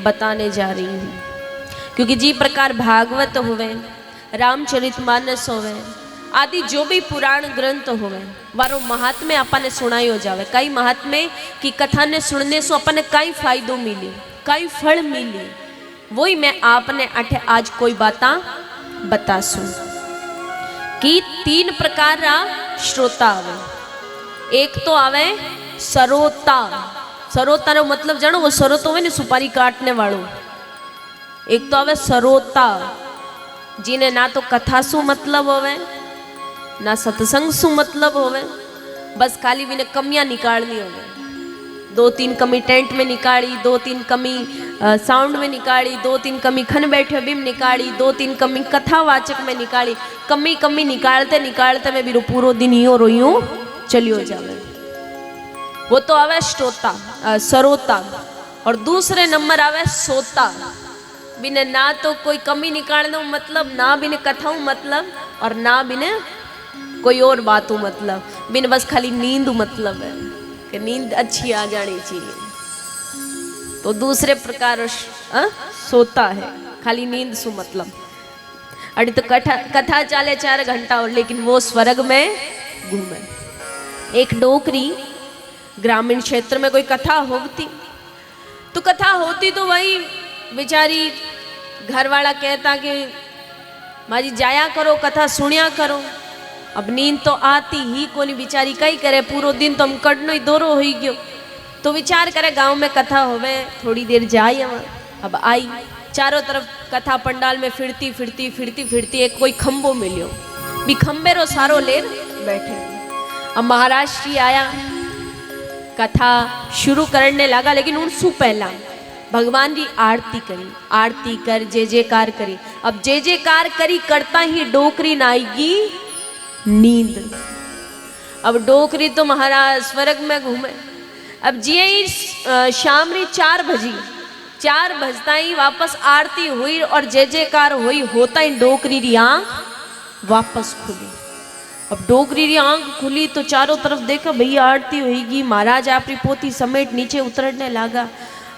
बताने जा रही हूँ। क्योंकि जी प्रकार भागवत होवे, रामचरितमानस होवे आदि जो भी पुराण ग्रंथ होवे वारो महात्म्य आपने सुनायो जावे। कई महात्म्य की कथा ने सुनने से अपने कई फायदो मिली, कई फल मिली, वही मैं आपने अठे आज कोई बाता बतासू। कि 3 प्रकार रा श्रोता आवे। एक तो आवे सरोता। सरोता रो मतलब जानो, वो सरोतो होवे ने सुपारी काटने वालों। एक तो आवे सरोता, जिने ना तो कथा सु मतलब होवे ना सत्संग सु मतलब होवे, बस खाली बिने कमियां निकालनी होवे। 2-3 कमी टेंट में निकाली, 2-3 कमी साउंड में निकाली, 2-3 कमी खन बैठे बिम निकाली, 2-3 कमी कथावाचक में निकाली। कमी कमी निकालते निकालते मैं बिरो पूरो दिन यो रोयूं चलियो जावे। वो तो आवे श्रोता, सरोता। और दूसरे नंबर आवे सोता। बिने ना तो कोई कमी निकालने मतलब, ना बिने कथाऊं मतलब, और ना बिने कोई और बातों मतलब, बिन बस खाली नींद मतलब है कि नींद अच्छी आ जानी चाहिए। तो दूसरे प्रकार सोता है, खाली नींद सु मतलब। अरे तो कथा चाले 4 घंटा और, लेकिन वो स्वर्ग में घूमे। एक डोकरी ग्रामीण क्षेत्र में कोई कथा होती, तो कथा होती तो वही बेचारी घर वाला कहता कि माजी जाया करो, कथा सुनिया करो। अब नींद तो आती ही कोनी, बिचारी कई करे, पूरो दिन तो हम कड़नो ही दोरो हो गयो। तो विचार करे गांव में कथा होवे, थोड़ी देर जाए। अब आई, चारों तरफ कथा पंडाल में फिरती फिरती फिरती फिरती एक कोई खंबो मिलियो, भी खंबे रो सारो लेर बैठे। अब महाराज जी आया, कथा शुरू करने लगा, लेकिन उनसु पहला भगवान की आरती करी। आरती कर जय जयकार करी। अब जय जयकार करी करता ही डोकरी ना आएगी नींद। अब डोकरी तो महाराज स्वर्ग में घूमे। अब जी शाम री 4 बजी, 4 बजता ही वापस आरती हुई और जय जयकार हुई, होता ही डोकरी री आंख वापस खुली। अब डोकरी री आंख खुली तो चारों तरफ देखा, भैया आरती होगी। महाराज अपनी पोती समेट नीचे उतरने लगा।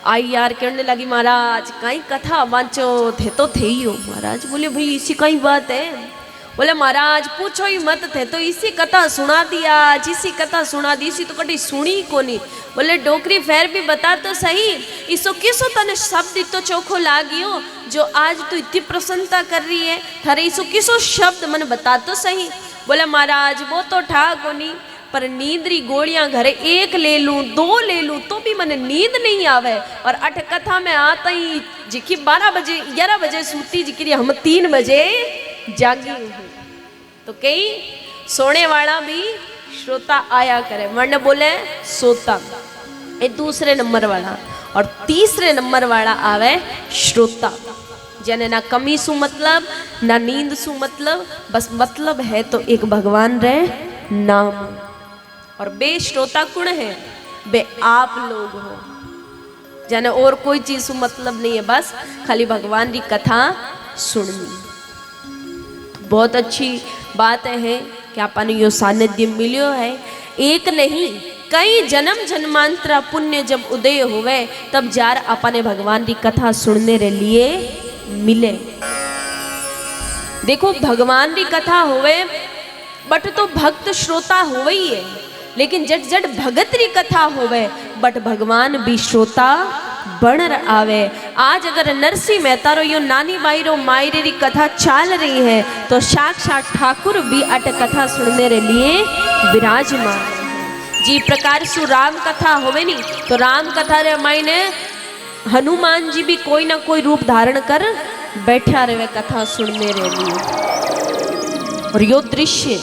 आई यार कहने लगी, महाराज कई कथा वांचो थे तो थे ही हो। महाराज बोले, भाई इसी कई बात है। बोले, महाराज पूछो ही मत, थे तो इसी कथा सुना दिया, इसी कथा सुना दी, इसी तो कभी सुनी कोनी। बोले, डोकरी फेर भी बता तो सही, इसो किसो तने शब्द तो चोखो लागियो जो आज तू इतनी प्रसन्नता कर रही है, थारे इसो किसो शब्द मन बता तो सही। बोले, महाराज वो तो ठा कोनी, पर नींद री गोलियां घरे 1 ले लूं 2 ले लूं तो भी मने नींद नहीं आवे। और अठ कथा में आता ही जिकी 12 बजे 11 बजे सूती, जिकी हम 3 बजे जागी हूँ। तो कई सोने वाला भी श्रोता आया करे, वरना बोले सोता। ये दूसरे नंबर वाला। और तीसरे नंबर वाला आवे श्रोता, जने ना कमी सु मतलब ना नींद सु मतलब, बस मतलब है तो एक भगवान रे नाम। और बे श्रोता कुण है, बे आप लोग हो, जने और कोई चीज सु मतलब नहीं है, बस खाली भगवान की कथा सुननी। तो बहुत अच्छी बात है कि अपन यो सानिध्य मिलियो है। एक नहीं कई जन्म जन्मांतरा पुण्य जब उदय होवे, तब जार अपने भगवान की कथा सुनने रे लिए मिले। देखो भगवान की कथा होवे बट तो भक्त श्रोता होवे ही है, लेकिन जट जट भगत री कथा होवे बट भगवान भी श्रोता बन आवे। आज अगर नरसिंह मेहता रो यो नानी बाई रो मायरे री कथा चाल रही है, तो साक्षात ठाकुर भी अट कथा सुनने रे लिए विराजमान। जी प्रकार सु राम कथा होवे नी, तो राम कथा रे मायने हनुमान जी भी कोई ना कोई रूप धारण कर बैठा रहे कथा सुनने रे लिए। और यो दृश्य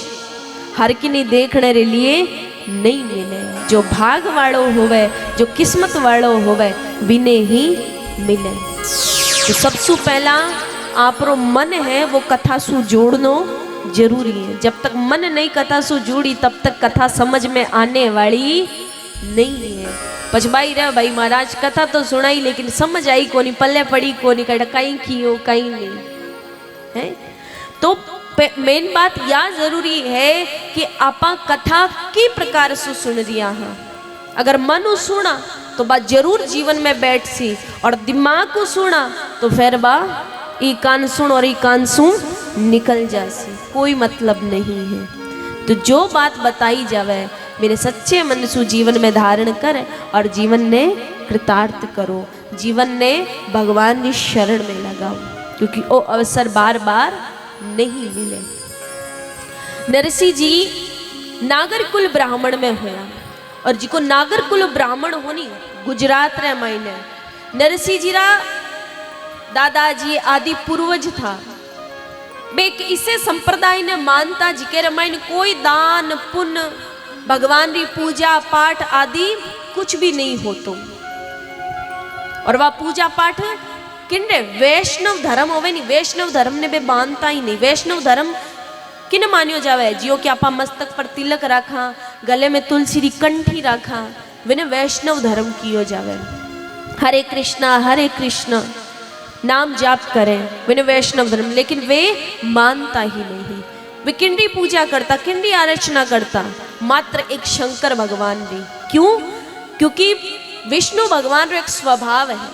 हर की नहीं देखने रे लिए नहीं मिले। जो भाग वालों होवे, जो किस्मत वालों होवे, बिने ही मिले। तो सबसे पहला आपरो मन है वो कथा सु जोड़नो जरूरी है। जब तक मन नहीं कथा सु जुड़ी, तब तक कथा समझ में आने वाली नहीं है। पछबाई रहे भाई महाराज कथा तो सुनाई, लेकिन समझ आई कोनी, पल्ले पड़ी कोनी, कहीं कियो कहीं नहीं है। तो मेन बात यह जरूरी है कि आपा कथा की प्रकार से सुन रिया हाँ। अगर मनु सुना तो बा जरूर जीवन में बैठ सी, और दिमाग को सुना तो फिर बा ई कान सुन और ई कान सुन निकल जासी, कोई मतलब नहीं है। तो जो बात बताई जावे मेरे सच्चे मन सु जीवन में धारण कर और जीवन ने कृतार्थ करो, जीवन ने भगवान की शरण में लगाओ, क्योंकि वो अवसर बार बार नहीं मिले। नरसिंह जी नागर कुल ब्राह्मण में होया, और जिको नागर कुल ब्राह्मण होनी गुजरात रे मायने नरसिंह जी रा दादाजी आदि पूर्वज था। बेक इसे संप्रदाय ने मानता जिके रमायण कोई दान पुण्य भगवान री पूजा पाठ आदि कुछ भी नहीं होतो, और वह पूजा पाठ किन्ने वैष्णव धर्म होवे नहीं, वैष्णव धर्म ने बे मानता ही नहीं। वैष्णव धर्म किन मान्यो जावे, जियो कि आपा मस्तक पर तिलक रखा, गले में तुलसी री कंठी रखा, विने वैष्णव धर्म कियो जावे। हरे कृष्णा नाम जाप करें, विने वैष्णव धर्म, लेकिन वे मानता ही नहीं। वे किंडी पूजा करता, किंडी आराधना करता, मात्र एक शंकर भगवान री। क्यों? क्योंकि विष्णु भगवान रो एक स्वभाव है,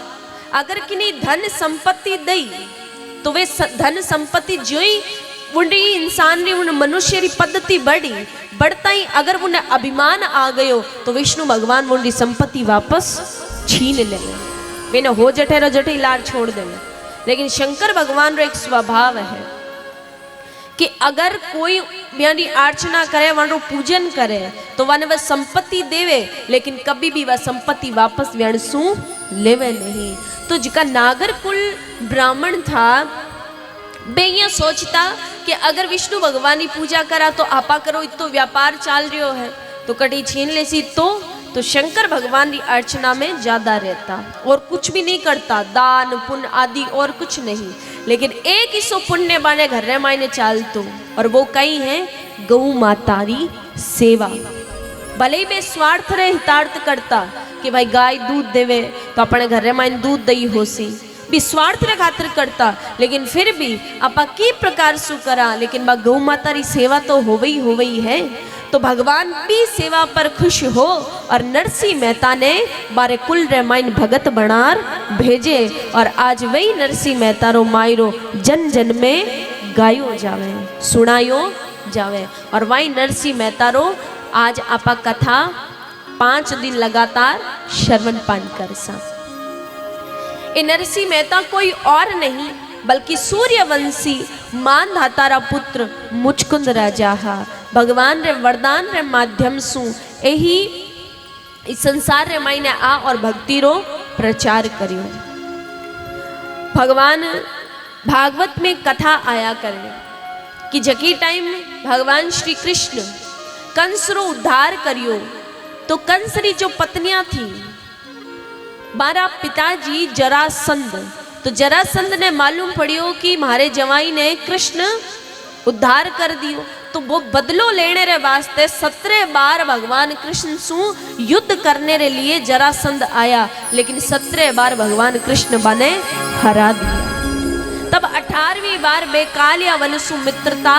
अगर किन्हीं धन संपत्ति दई तो वे धन संपत्ति जो ही उन्हें इंसान री उन मनुष्य री पद्धति बढ़ता ही अगर उन्हें अभिमान आ गयो तो विष्णु भगवान उनकी संपत्ति वापस छीन ले, वे न हो जठे रो जठे लार छोड़ दे। लेकिन शंकर भगवान रो एक स्वभाव है कि अगर कोई मेरी अर्चना करे, वह पूजन करे तो वन वह संपत्ति देवे, लेकिन कभी भी वह संपत्ति वापस व्यणसू लेवे नहीं। तो जिका नागर कुल ब्राह्मण था बे ये सोचता कि अगर विष्णु भगवान की पूजा करा तो आपा करो तो व्यापार चाल रही है तो कटी छीन ले सी, तो शंकर भगवान की अर्चना में ज्यादा रहता और कुछ भी नहीं करता, दान पुण्य आदि और कुछ नहीं। लेकिन एक ही सो पुण्य बाने घर रे मायने चालतो, और वो कई है गौ मातारी सेवा। भले ही बे स्वार्थ रे हितार्थ करता कि भाई गाय दूध देवे तो अपने घर रे मायने दूध दई होसी, भी स्वार्थ रे खातिर करता, लेकिन फिर भी आपा की प्रकार सु करा, लेकिन बा गौ माता री सेवा तो हो गई है। तो भगवान भी सेवा पर खुश हो, और नरसिंह मेहता ने बारे कुल रामायण भगत बनार भेजे, और आज वही नरसिंह मेहता रो मायरो जन जन में गायो जावे, सुनायो जावे। और वही नरसिंह मेहता रो आज आपा कथा 5 दिन लगातार श्रवण पान कर सा। ये नरसिंह मेहता कोई और नहीं बल्कि सूर्यवंशी मानधातारा पुत्र मुचकुंद राजा हा। भगवान रे वरदान रे माध्यम सु यही इस संसार रे मायने आ और भक्ति रो प्रचार करियो। भगवान भागवत में कथा आया करे कि जकी टाइम भगवान श्री कृष्ण कंस रो उद्धार करियो, तो कंस री जो पत्नियां थी मारा पिताजी जरासंध, तो जरासंध ने मालूम पड़ियो कि मारे जवाई ने कृष्ण उद्धार कर दियो, तो वो बदलो लेने रे वास्ते 17 बार भगवान कृष्ण सु युद्ध करने रे लिए जरासंध आया, लेकिन 17 बार भगवान कृष्ण बने हरा दिया। तब 18वीं बार बे कालियावन सु मित्रता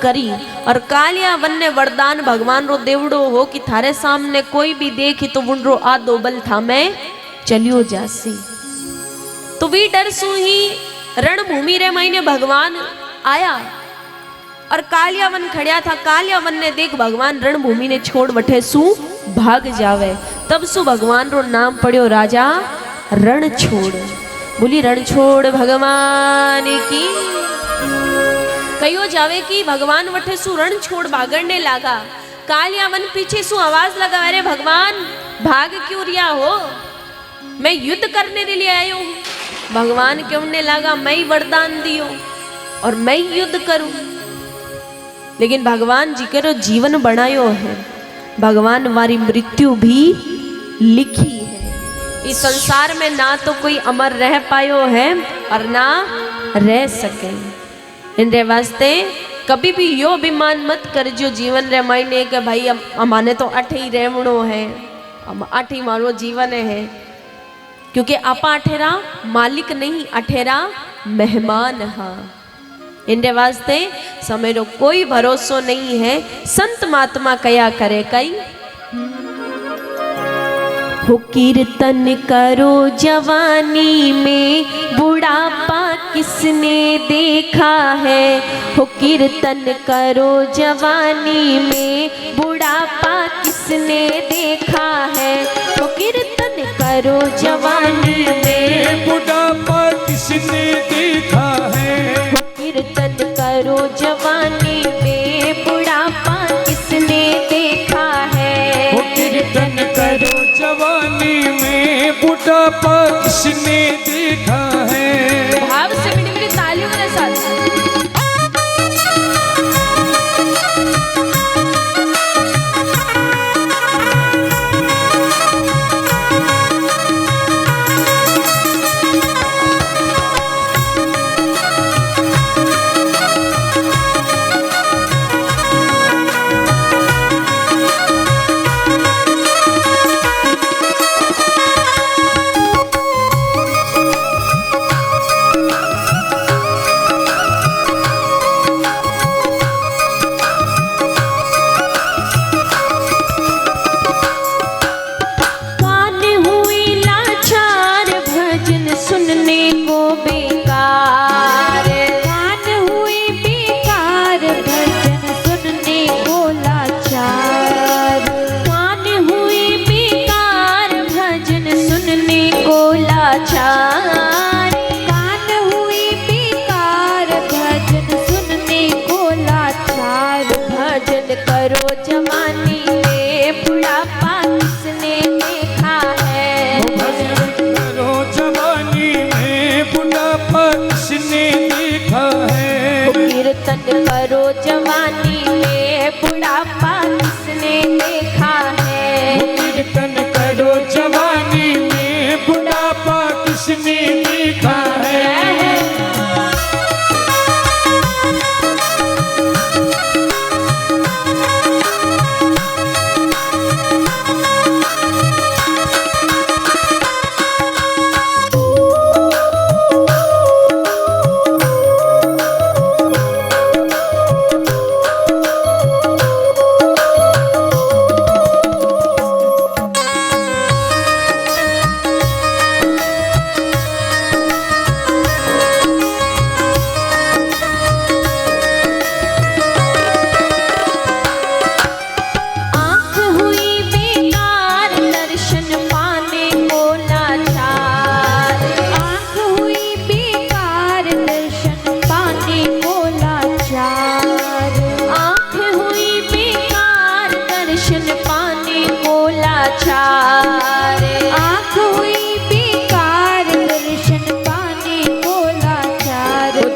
करी, और कालियावन ने वरदान भगवान रो देवड़ो हो कि थारे सामने कोई भी देखी तो उनरो आदो बल था मैं चलियो जासी। तो वी डर सु ही रणभूमि रे महीने भगवान आया, और कालियावन खड़िया था। कालियावन ने देख भगवान रणभूमि ने छोड़ वठे सु भाग जावे, तब सु भगवान रो नाम पड़ियो राजा रण छोड़। बोली रण छोड़ भगवान की। कहो जावे कि भगवान वठे सु रण छोड़ भागने लगा। कालियावन पीछे सु आवाज लगा, अरे भगवान भाग क्यों रिया हो, मैं युद्ध करने के लिए आयो हूँ। भगवान क्यों ने लगा मैं ही वरदान दियो और मैं ही युद्ध करूं, लेकिन भगवान जी के जीवन बनायो है, भगवान हमारी मृत्यु भी लिखी है। इस संसार में ना तो कोई अमर रह पायो है और ना रह सके। इनरे वास्ते कभी भी यो अभिमान मत कर जो जीवन रे मायने के भाई हमाने तो अठ ही रहवणो है, अठ ही मारो जीवन है, क्योंकि आपा अठेरा मालिक नहीं, अठेरा मेहमान हाँ। इनके वास्ते समय रो कोई भरोसो नहीं है। संत महात्मा कया करे कई हो कीर्तन करो जवानी में, बुढ़ापा किसने देखा है। हो कीर्तन करो जवानी में, बुढ़ापा किसने देखा है। हो कीर्तन करो जवानी में, बुढ़ापा किसने देखा है। हो कीर्तन करो जवानी में, बुढ़ापा किसने देखा है। हो कीर्तन करो जवानी में, बुढ़ापा किसने देखा है। भाव से मिली मिली तालियों के साथ करो जवानी में, बुढ़ापा किसने देखा है। करो जवानी में, बुढ़ापा किसने देखा है। कीर्तन करो जवानी में, बुढ़ापा किसने देखा है। कीर्तन करो जवानी में, बुढ़ापा किसने देखा है। आँख हुई बेकार, दर्शन पाने को लाचार।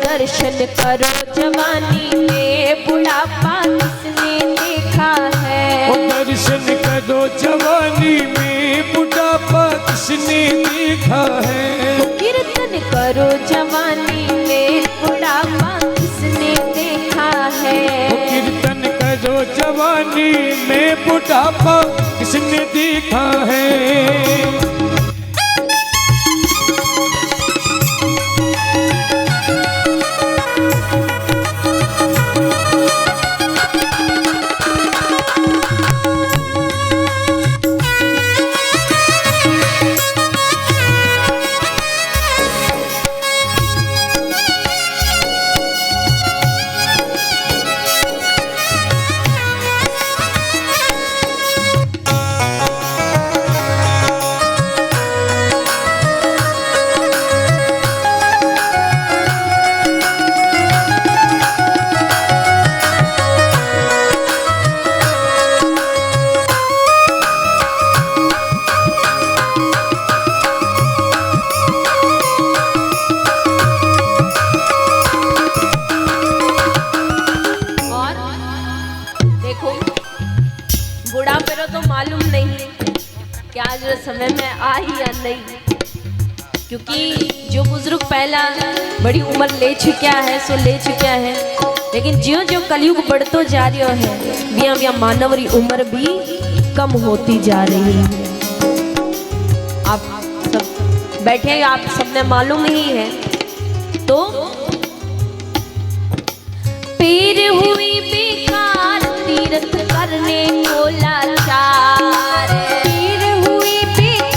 दर्शन करो जवानी में, बुढ़ापा किसने देखा है। दर्शन करो जवानी में, बुढ़ापा किसने देखा है। कीर्तन करो जवानी में, बुढ़ापा किसने देखा है। कीर्तन करो जवानी में, बुढ़ापा किसने देखा है। बुढ़ापे तो मालूम नहीं कि आज समय में आई या नहीं, क्योंकि जो बुजुर्ग पहला बड़ी उम्र ले चुका है सो ले चुका है, लेकिन ज्यों ज्यों कलयुग बढ़तो जा रहा है बिया बिया मानव की उम्र भी कम होती जा रही है। आप सब बैठे, आप सबने मालूम ही है। तो पीर हुई बेकार तीर्थ करने को लाचार, पीर हुई बेकार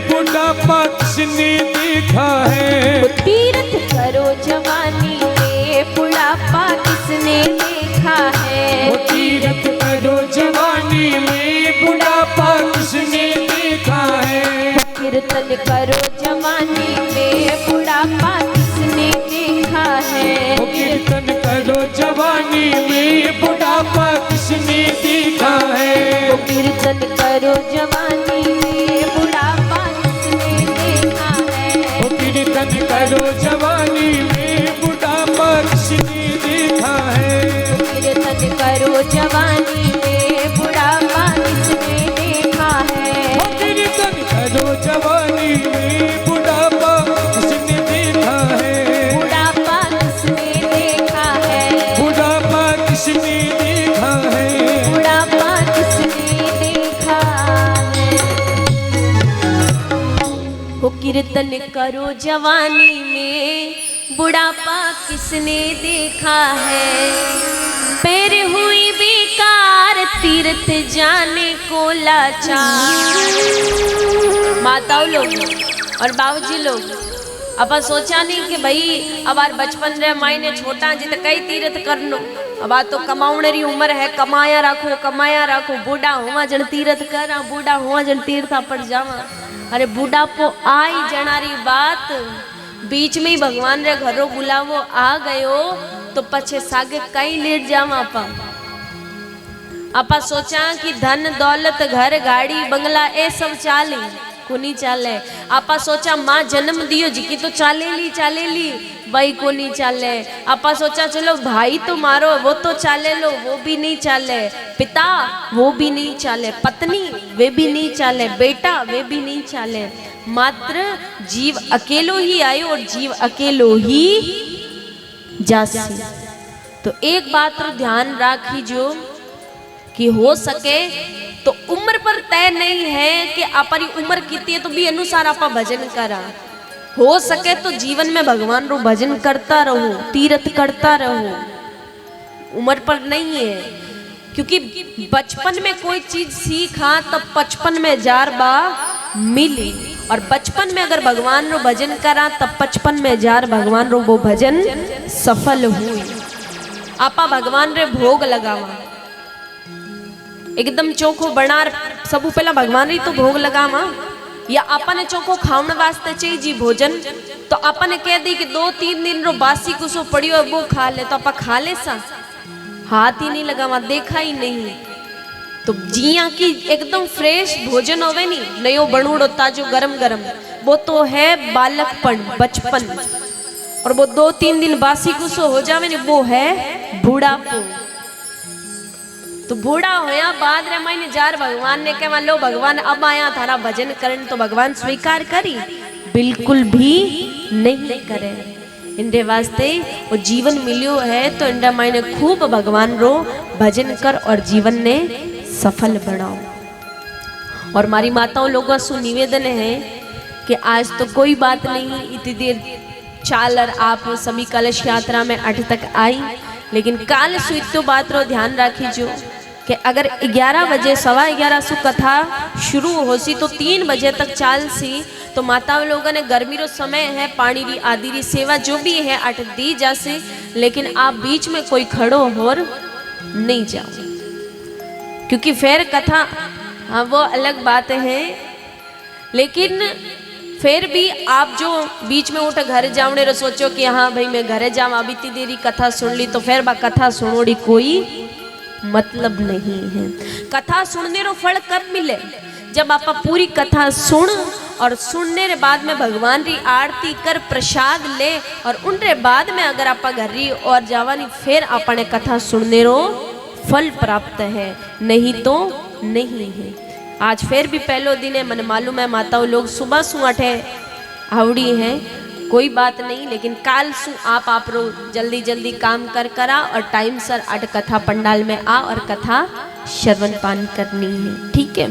बुढ़ापा किसने देखा है। वो तीरथ करो जवानी में बुढ़ापा किसने देखा है। वो तीरथ करो जवानी में बुढ़ापा किसने देखा है। कीर्तन करो जवानी में बुढ़ापा किसने देखा है। वो कीर्तन करो जवानी में बुढ़ापा किसने देखा है। वो कीर्तन करो जवानी में बुढ़ापा किसने देखा है। वो कीर्तन करो जवानी में बुढ़ापा किसने देखा है। वो कीर्तन करो जवानी में बुढ़ापा किसने देखा है। वो कीर्तन करो जवानी में बुढ़ापा किसने देखा है। बुढ़ापा किसने देखा है। बुढ़ापा किसने देखा है। बुढ़ापा किसने देखा है। वो कीर्तन करो जवानी में बुढ़ापा किसने देखा है। पैर हुई बेकार तीर्थ जाने को लाचार। माताओं लोग और बाबूजी लोग अपन सोचा नहीं कि भाई अब आर बचपन रे मायने छोटा जी तो कई तीर्थ कर लो। अब आ तो कमाने री उम्र है, कमाया राखो बूढ़ा हुआ जन तीर्थ करा, बूढ़ा हुआ जन तीर्थ पर जावा। अरे बूढ़ापो आई जनारी बात, बीच में ही भगवान रे घरों बुलावो आ गयो तो पछे सागे कई लेट जावा। आपा सोचा कि धन दौलत घर गाड़ी बंगला ए सब चाले कोनी चाले। आपा सोचा माँ जन्म दियो जी की तो चाले ली भाई को नहीं चाले। आपा सोचा चलो भाई तो मारो वो तो चाले लो, वो भी नहीं चाले। पिता वो भी नहीं चाले, पत्नी वे भी नहीं चाले, बेटा वे भी नहीं चाले। मात्र जीव अकेलो ही आयो और जीव अकेलो ही जासी। तो एक बात तो ध्यान राखीजो कि हो सके तो उम्र पर तय नहीं है कि आपरी उम्र कितनी है तो भी अनुसार आपा भजन करा। हो सके तो जीवन में भगवान रो भजन करता रहो, तीर्थ करता रहो। उम्र पर नहीं है, क्योंकि बचपन में कोई चीज सीखा तब 55 में 1000 बार मिली, और बचपन में अगर भगवान रो भजन करा तब 55 में 1000 भगवान रो वो भजन सफल हुई। आपा भगवान रे भोग लगावा, एकदम चोखो बना, सबू पहला भगवान री तो भोग लगावा। या आपने चोखो खावन वास्ते चाहिए जी भोजन, तो आपने कह दी कि 2-3 दिन रो बासी कुसो पड़ियो वो खा ले, तो आपा खा ले सा, हाथ ही नहीं लगावा, देखा ही नहीं। तो जिया की एकदम फ्रेश भोजन होवे नी, नयो बनूड़ो ताजो गरम गरम, वो तो है बालकपन बचपन। और वो 2-3 दिन बासी कुसो हो जावे नी, वो है बूढ़ापो। तो बूढ़ा होया बाद रे मायने 1000 भगवान ने कहा लो भगवान अब आया थारा भजन करन, तो भगवान स्वीकार करी? बिल्कुल भी नहीं करे। इंदे वास्ते वो जीवन मिलियो है तो इंडा मायने खूब भगवान रो भजन कर और जीवन ने सफल बनाओ। और मारी माताओं लोगों से निवेदन है कि आज तो कोई बात नहीं, इतनी देर चालर आप सभी कलश यात्रा में 8 तक आई, लेकिन काल सुइत तो बात रो ध्यान राखीजो कि अगर 11 बजे 11:15 सु कथा शुरू होसी तो 3 बजे तक चाल सी। तो माताओं लोगों ने गर्मी रो समय है, पानी री आदि री सेवा जो भी है 8 दी जासे, लेकिन आप बीच में कोई खड़ो होर नहीं जाओ, क्योंकि फिर कथा हाँ वो अलग बात है, लेकिन फिर भी आप जो बीच में उठ घर जाओने रो सोचो कि हाँ भाई मैं घरे जाऊँ, अभी इतनी देरी कथा सुन ली, तो फिर बा कथा सुनोड़ी कोई मतलब नहीं है। कथा सुनने रो फल कब मिले? जब आप पूरी कथा सुन और सुनने रे बाद में भगवान री आरती कर प्रसाद ले, और उन रे बाद में अगर आप घर री और जावानी फिर आपने कथा सुनने रो फल प्राप्त है, नहीं तो नहीं है। आज फिर भी पहलो दिन है, मन मालूम है माताओं लोग सुबह सु 8 आवड़ी है, कोई बात नहीं, लेकिन काल सु आप रो जल्दी जल्दी काम कर करा और टाइम सर 8 कथा पंडाल में आ और कथा श्रवण पान करनी है, ठीक है।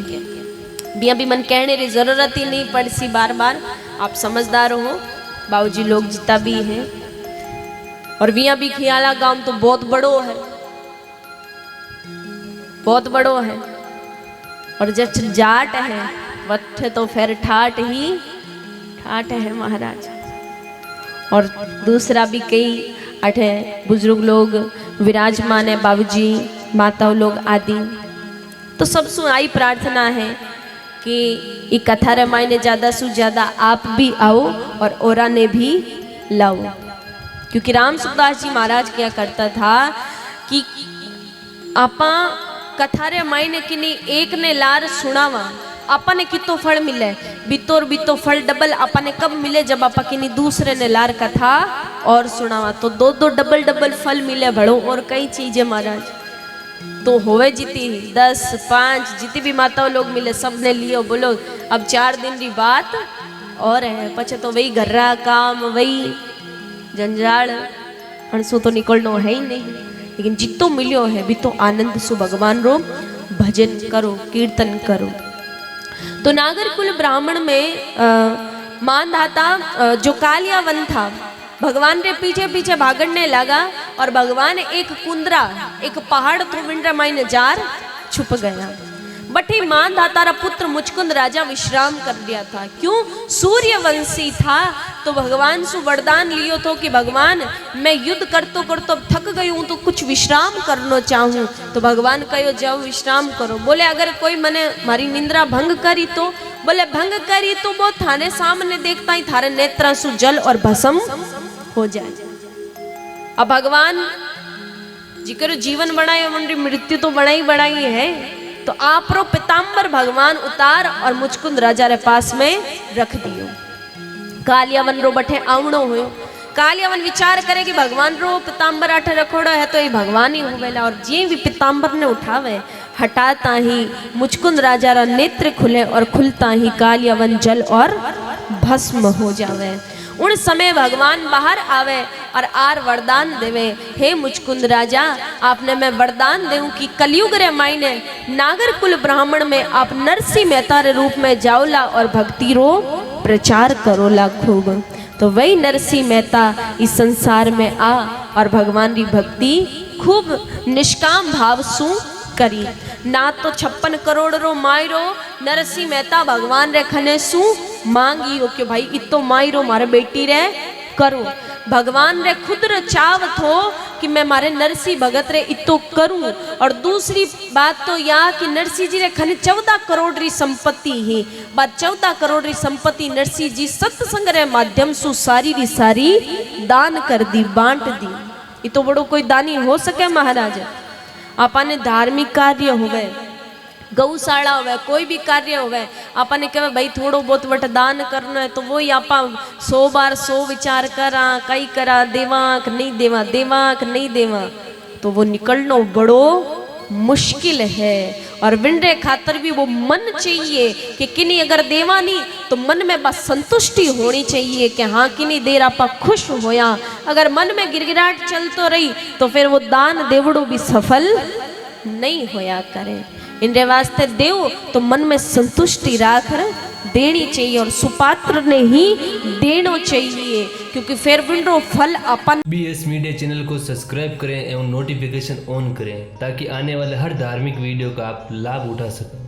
भी अभी मन कहने की जरूरत ही नहीं पड़ सी बार बार, आप समझदार हो, बाबूजी लोग जितना भी है। और विया भी खियाला गांव तो बहुत बड़ो है, बहुत बड़ो है, और जब जाट है वठ तो फिर ठाठ ही ठाठ है महाराज। और दूसरा भी कई अठे बुजुर्ग लोग विराजमान है, बाबूजी माताओं लोग आदि। तो सब सु आई प्रार्थना है कि ये कथा रामायण ज़्यादा से ज़्यादा आप भी आओ और औरा ने भी लाओ। क्योंकि राम सुखदास जी महाराज क्या करता था कि आपा कथा रामायण की नहीं एक ने लार सुनावा आपने कितो फल मिले, बितोर बितो फल डबल आपने कब मिले जब आपा किनी दूसरे ने लार कथा और सुनावा, तो दो दो डबल डबल फल मिले भड़ो। और कई चीजें महाराज तो होवे जीती 10 5 जितनी भी माताओं लोग मिले सब ने लियो। बोलो अब 4 दिन की बात और है, पछे तो वही घर्रा काम वही जंजाल हंसो तो निकलनो है ही नहीं। लेकिन जितो मिलियो है भी तो आनंद सु भगवान रो भजन करो, कीर्तन करो। तो नागरकुल ब्राह्मण में मानधाता जो कालियावन था भगवान के पीछे पीछे भागने लगा और भगवान एक कुंदरा एक पहाड़ थो विंड्रा माइन जार छुप गया। बटे मानधाता रा पुत्र मुचकुंद राजा विश्राम कर दिया था। क्यों? सूर्यवंशी था तो भगवान सु वरदान लियो तो कि भगवान मैं युद्ध करतो करतो अब थक गई हूँ तो कुछ विश्राम करना चाहूँ। तो भगवान कहो जाओ विश्राम करो। बोले अगर कोई मने मारी निंद्रा भंग करी तो, बोले भंग करी तो वो थाने सामने देखता ही थारे नेत्रा सु जल और भस्म हो जाए। अब भगवान जी करो जीवन बनाए मृत्यु तो बनाई बनाई है, तो आप रो पिताम्बर भगवान उतार और मुचकुंद राजा रे पास में रख दियो। कालियावन रो बठे आवणो हुयो। कालियावन विचार करे कि भगवान रो पिताम्बर आठे रखोड़ो है तो ये भगवान ही होवेला। और जे भी पिताम्बर ने उठावे हटाता ही मुचकुंद राजा रा नेत्र खुले और खुलता ही कालियावन जल और भस्म हो जावे। उन समय भगवान बाहर आवे और आर वरदान देवे, हे मुचकुंद राजा आपने मैं वरदान देऊं कि कलयुग रे मायने नागरकुल ब्राह्मण में आप नरसिंह मेहता रे रूप में जाओला और भक्ति रो प्रचार करोला खूब। तो वही नरसिंह मेहता इस संसार में आ और भगवान की भक्ति खूब निष्काम भाव सु करी। ना तो 56 करोड़ रो मायरो नरसिंह मेहता भगवान रे खने सु मांगियो कि भाई इतो मायरो मारे बेटी रे करो। भगवान रे खुद रे चाव थो कि मैं मारे नरसिंह भगत रे इतो करूं। और दूसरी बात तो या कि नरसिंह जी रे खने 14 करोड़ री संपत्ति है। बात 14 करोड़ री संपत्ति नरसिंह जी सत्संग रे माध्यम सु सारी री सारी दान कर दी, बांट दी। ये तो बड़ो कोई दानी हो सके महाराज। आपने धार्मिक कार्य होवे, गौशाला होवे, कोई भी कार्य होवे, आपने कहे भाई थोड़ो बहुत वट दान करना है तो वो ही आप 100 बार 100 विचार करा कई करा देवा कि नहीं देवा, देवा कि नहीं देवा, तो वो निकलना बड़ो मुश्किल है। और विंडे खातर भी वो मन चाहिए कि किन्हीं अगर देवा नहीं तो मन में बस संतुष्टि होनी चाहिए कि हाँ किन्हीं देर आप खुश होया। अगर मन में गिरगिराहट चलतो रही तो फिर वो दान देवड़ो भी सफल नहीं होया करे। इनके वास्ते देव तो मन में संतुष्टि राख देनी चाहिए और सुपात्र ने ही देना चाहिए, क्योंकि फिर विंडो फल अपन। BS मीडिया चैनल को सब्सक्राइब करें एवं नोटिफिकेशन ऑन करें ताकि आने वाले हर धार्मिक वीडियो का आप लाभ उठा सकें।